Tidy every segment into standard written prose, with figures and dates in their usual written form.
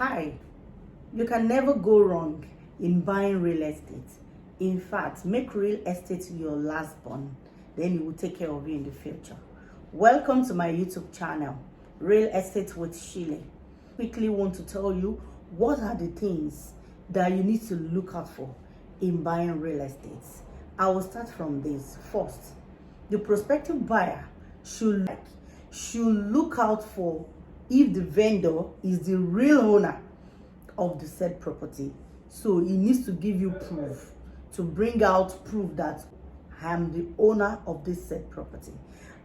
Hi, you can never go wrong in buying real estate. In fact, make real estate your last born, then it will take care of you in the future. Welcome to my YouTube channel, Real Estate with SHILE. Quickly want to tell you what are the things that you need to look out for in buying real estate. I will start from this. First, the prospective buyer should look out for if the vendor is the real owner of the said property. So he needs to give you proof, to bring out proof that I am the owner of this said property.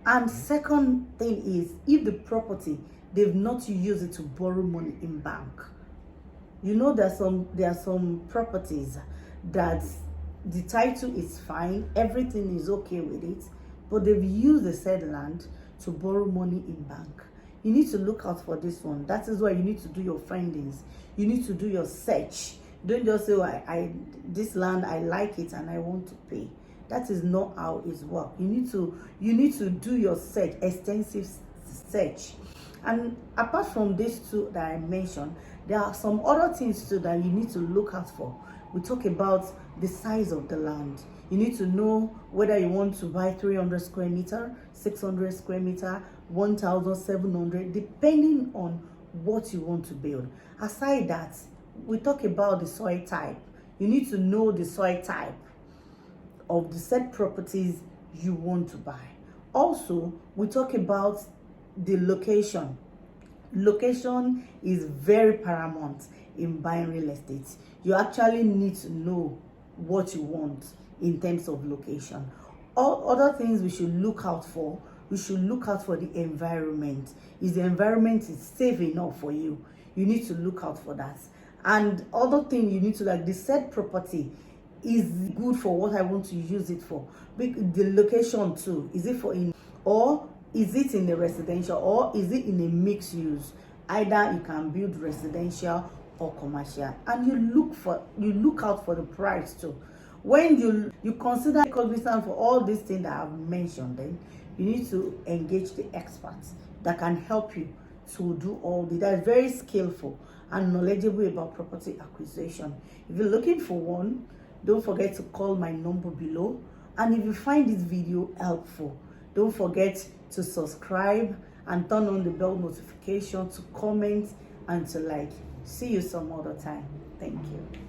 And second thing is, if the property, they've not used it to borrow money in bank. You know, there are some properties that the title is fine, everything is okay with it, but they've used the said land to borrow money in bank. You need to look out for this one. That is why you need to do your findings. You need to do your search. Don't just say, oh, this land, I like it and I want to pay. That is not how it works. You need to do your search, extensive search. And apart from these two that I mentioned, there are some other things too that you need to look out for. We talk about the size of the land. You need to know whether you want to buy 300 square meter, 600 square meter, 1,700, depending on what you want to build. Aside that, we talk about the soil type. You need to know the soil type of the said properties you want to buy. Also, we talk about the location. Location is very paramount in buying real estate. You actually need to know what you want in terms of location. All other things we should look out for. We should look out for the environment. Is the environment safe enough for you? You need to look out for that. And other thing you need to, like, the said property is good for what I want to use it for. The location too. Is it for or is it in a residential, or is it in a mixed use? Either you can build residential or commercial. And you look out for the price too. When you consider cognizant for all these things that I've mentioned, then you need to engage the experts that can help you to do all this. That is very skillful and knowledgeable about property acquisition. If you're looking for one, don't forget to call my number below. And if you find this video helpful, don't forget to subscribe and turn on the bell notification, to comment and to like. See you some other time. Thank you.